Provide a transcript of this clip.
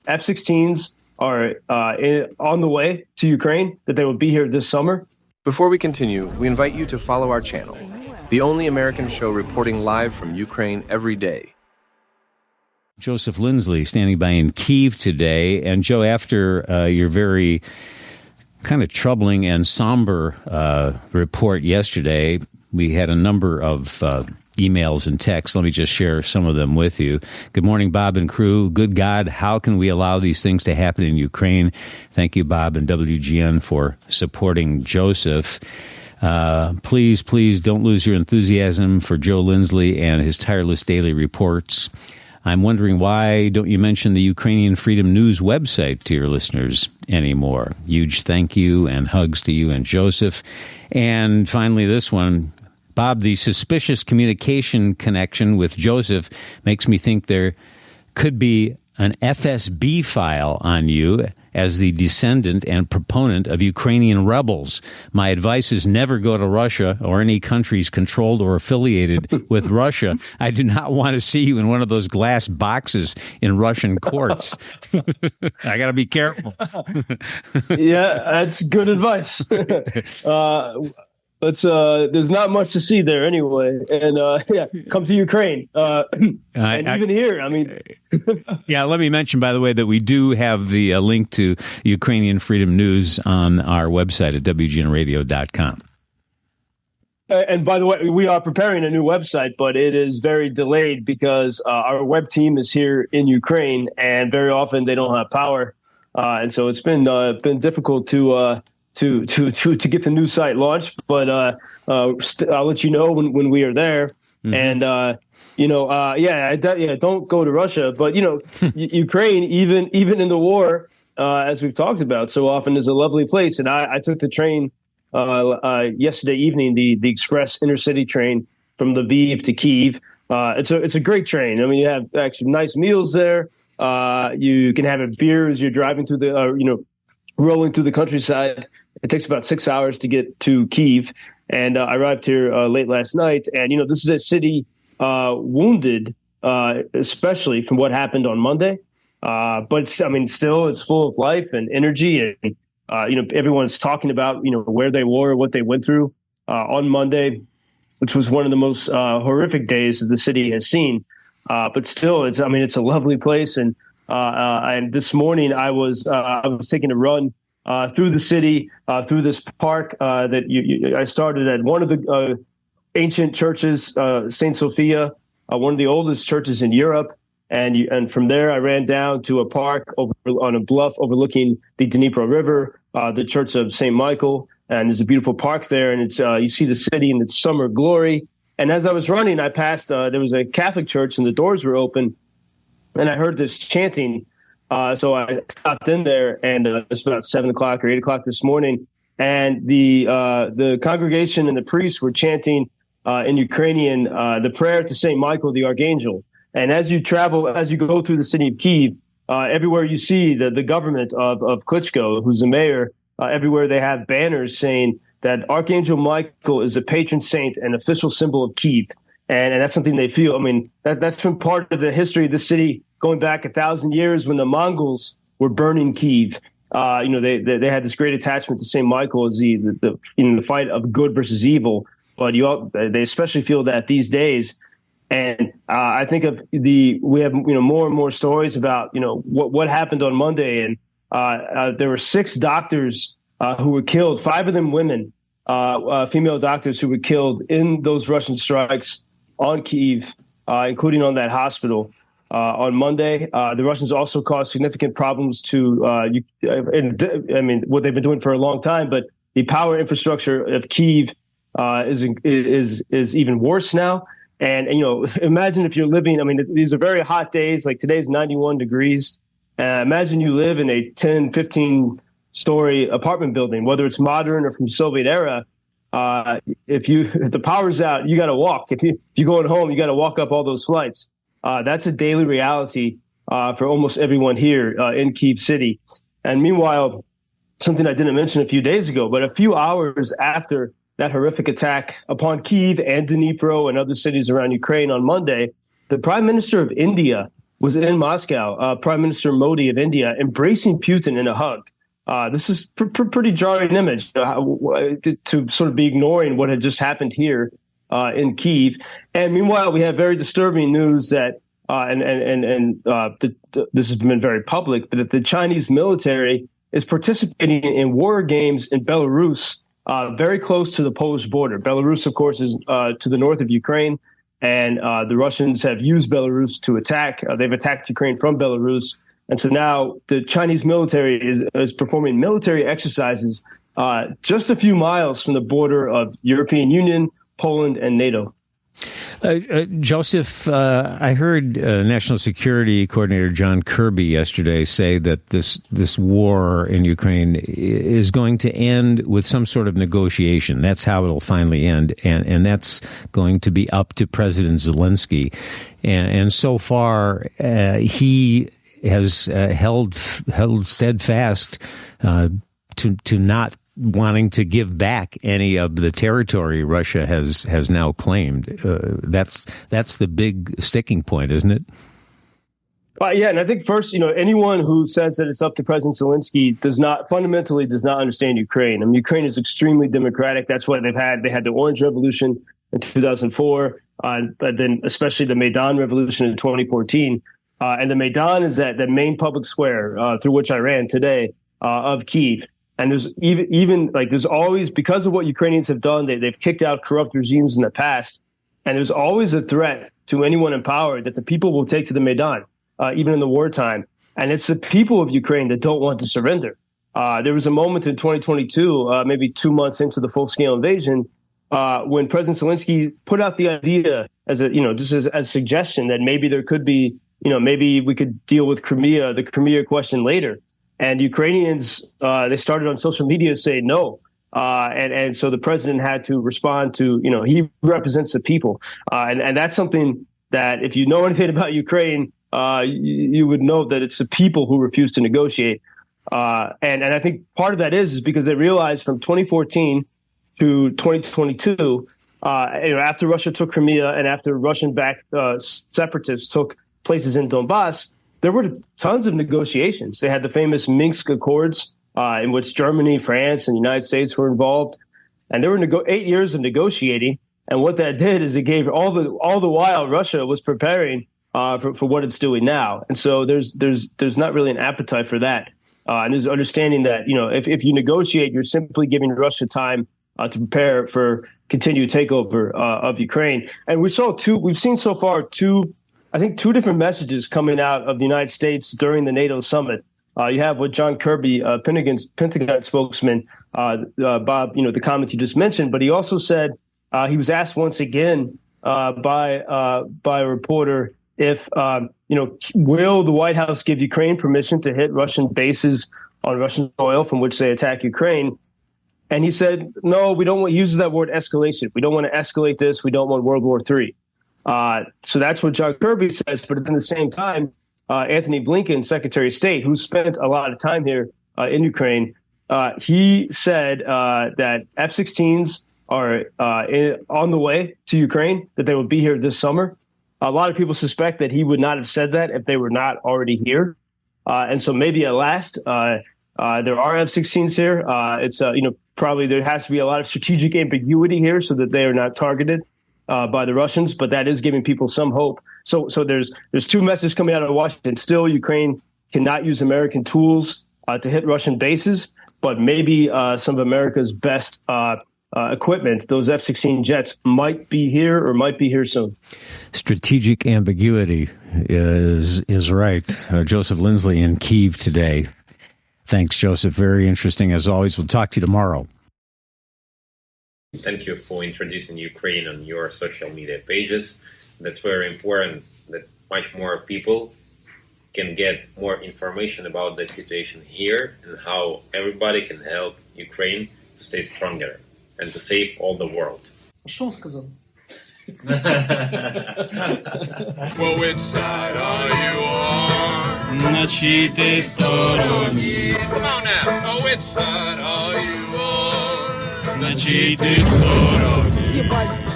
F-16s are on the way to Ukraine, that they will be here this summer. Before we continue, we invite you to follow our channel, the only American show reporting live from Ukraine every day. Joseph Lindsley standing by in Kyiv today. And Joe, after your very kind of troubling and somber report yesterday, we had a number of emails and texts. Let me just share some of them with you. Good morning, Bob and crew. Good God, how can we allow these things to happen in Ukraine? Thank you, Bob and WGN, for supporting Joseph. Please don't lose your enthusiasm for Joe Lindsley and his tireless daily reports. I'm wondering, why don't you mention the Ukrainian Freedom News website to your listeners anymore? Huge thank you and hugs to you and Joseph. And finally, this one. Bob, the suspicious communication connection with Joseph makes me think there could be an FSB file on you as the descendant and proponent of Ukrainian rebels. My advice is never go to Russia or any countries controlled or affiliated with Russia. I do not want to see you in one of those glass boxes in Russian courts. I got to be careful. Yeah, that's good advice. There's not much to see there anyway. And come to Ukraine. Even here, I mean. Yeah, let me mention, by the way, that we do have the link to Ukrainian Freedom News on our website at WGNradio.com. And by the way, we are preparing a new website, but it is very delayed because our web team is here in Ukraine, and very often they don't have power. And so it's been difficult to get the new site launched, but I'll let you know when we are there. Mm-hmm. And don't go to Russia, but Ukraine, even in the war, as we've talked about so often, is a lovely place. And I took the train yesterday evening, the express intercity train from Lviv to Kyiv. It's a great train. I mean, you have actually nice meals there. You can have a beer as you're driving through the rolling through the countryside. It takes about 6 hours to get to Kyiv, and I arrived here late last night. And this is a city wounded, especially from what happened on Monday. But still, it's full of life and energy, and everyone's talking about where they were, what they went through on Monday, which was one of the most horrific days that the city has seen. But still, it's a lovely place, and this morning I was taking a run through the city, through this park that I started at one of the ancient churches, St. Sophia, one of the oldest churches in Europe. And from there, I ran down to a park on a bluff overlooking the Dnipro River, the Church of St. Michael. And there's a beautiful park there, and it's you see the city in its summer glory. And as I was running, I passed, there was a Catholic church, and the doors were open, and I heard this chanting. So I stopped in there, and it's about 7 o'clock or 8 o'clock this morning, and the congregation and the priests were chanting in Ukrainian the prayer to St. Michael the Archangel. And as you go through the city of Kyiv, everywhere you see the government of Klitschko, who's the mayor, everywhere they have banners saying that Archangel Michael is the patron saint and official symbol of Kyiv. And that's something they feel. I mean, that's been part of the history of the city going back 1,000 years when the Mongols were burning Kyiv. They had this great attachment to St. Michael as the fight of good versus evil. But they especially feel that these days. And I think we have more and more stories about what happened on Monday, and there were 6 doctors who were killed, 5 of them women, female doctors who were killed in those Russian strikes on Kyiv, including on that hospital on Monday. The Russians also caused significant problems to, what they've been doing for a long time, but the power infrastructure of Kyiv is even worse now. And imagine if you're living, these are very hot days, like today's 91 degrees. Imagine you live in a 10, 15-story apartment building, whether it's modern or from Soviet era. If the power's out, you got to walk. If you're going home, you got to walk up all those flights. That's a daily reality for almost everyone here in Kyiv City. And meanwhile, something I didn't mention a few days ago, but a few hours after that horrific attack upon Kyiv and Dnipro and other cities around Ukraine on Monday, the Prime Minister of India was in Moscow. Prime Minister Modi of India embracing Putin in a hug. This is pretty jarring image to sort of be ignoring what had just happened here in Kyiv. And meanwhile, we have very disturbing news that, this has been very public, but that the Chinese military is participating in war games in Belarus, very close to the Polish border. Belarus, of course, is to the north of Ukraine, and the Russians have used Belarus to attack. They've attacked Ukraine from Belarus. And so now the Chinese military is performing military exercises just a few miles from the border of European Union, Poland, and NATO. Joseph, I heard National Security Coordinator John Kirby yesterday say that this war in Ukraine is going to end with some sort of negotiation. That's how it'll finally end, and that's going to be up to President Zelensky. And so far, he has held steadfast to not wanting to give back any of the territory Russia has now claimed. That's the big sticking point, isn't it? Yeah, and I think first, anyone who says that it's up to President Zelensky fundamentally does not understand Ukraine. I mean, Ukraine is extremely democratic. That's why they had the Orange Revolution in 2004, but then especially the Maidan Revolution in 2014. And the Maidan is the main public square through which I ran today of Kyiv. And there's there's always, because of what Ukrainians have done, they've kicked out corrupt regimes in the past. And there's always a threat to anyone in power that the people will take to the Maidan, even in the wartime. And it's the people of Ukraine that don't want to surrender. There was a moment in 2022, maybe 2 months into the full-scale invasion, when President Zelensky put out the idea as a suggestion that maybe there could be, maybe we could deal with the Crimea question later. And Ukrainians, they started on social media saying no. And so the president had to respond to, he represents the people. And that's something that if you know anything about Ukraine, you would know that it's the people who refuse to negotiate. And I think part of that is because they realized from 2014 to 2022, after Russia took Crimea and after Russian-backed separatists took places in Donbass, there were tons of negotiations. They had the famous Minsk Accords, in which Germany, France, and the United States were involved, and there were 8 years of negotiating. And what that did is it gave all the while Russia was preparing for what it's doing now. And so there's not really an appetite for that. And there's understanding that if you negotiate, you're simply giving Russia time to prepare for continued takeover of Ukraine. And we've seen so far two different messages coming out of the United States during the NATO summit. You have what John Kirby, Pentagon spokesman, Bob, the comment you just mentioned, but he also said he was asked once again by a reporter if, will the White House give Ukraine permission to hit Russian bases on Russian soil from which they attack Ukraine? And he said, no, we don't want, he uses that word escalation. We don't want to escalate this. We don't want World War III. So that's what John Kirby says. But at the same time, Anthony Blinken, Secretary of State, who spent a lot of time here in Ukraine, he said that F-16s are on the way to Ukraine, that they will be here this summer. A lot of people suspect that he would not have said that if they were not already here. And so maybe at last, there are F-16s here. It's probably there has to be a lot of strategic ambiguity here so that they are not targeted by the Russians, but that is giving people some hope. So there's two messages coming out of Washington. Still, Ukraine cannot use American tools to hit Russian bases, but maybe some of America's best equipment, those F-16 jets, might be here or might be here soon. Strategic ambiguity is right. Joseph Lindsley in Kyiv today. Thanks, Joseph. Very interesting as always. We'll talk to you tomorrow. Thank you for introducing Ukraine on your social media pages. That's very important that much more people can get more information about the situation here and how everybody can help Ukraine to stay stronger and to save all the world. Что он сказал? Well, which side are you on? На чьей ты стороне? Come on now. Oh, which side are you on? На чьей ты стороне?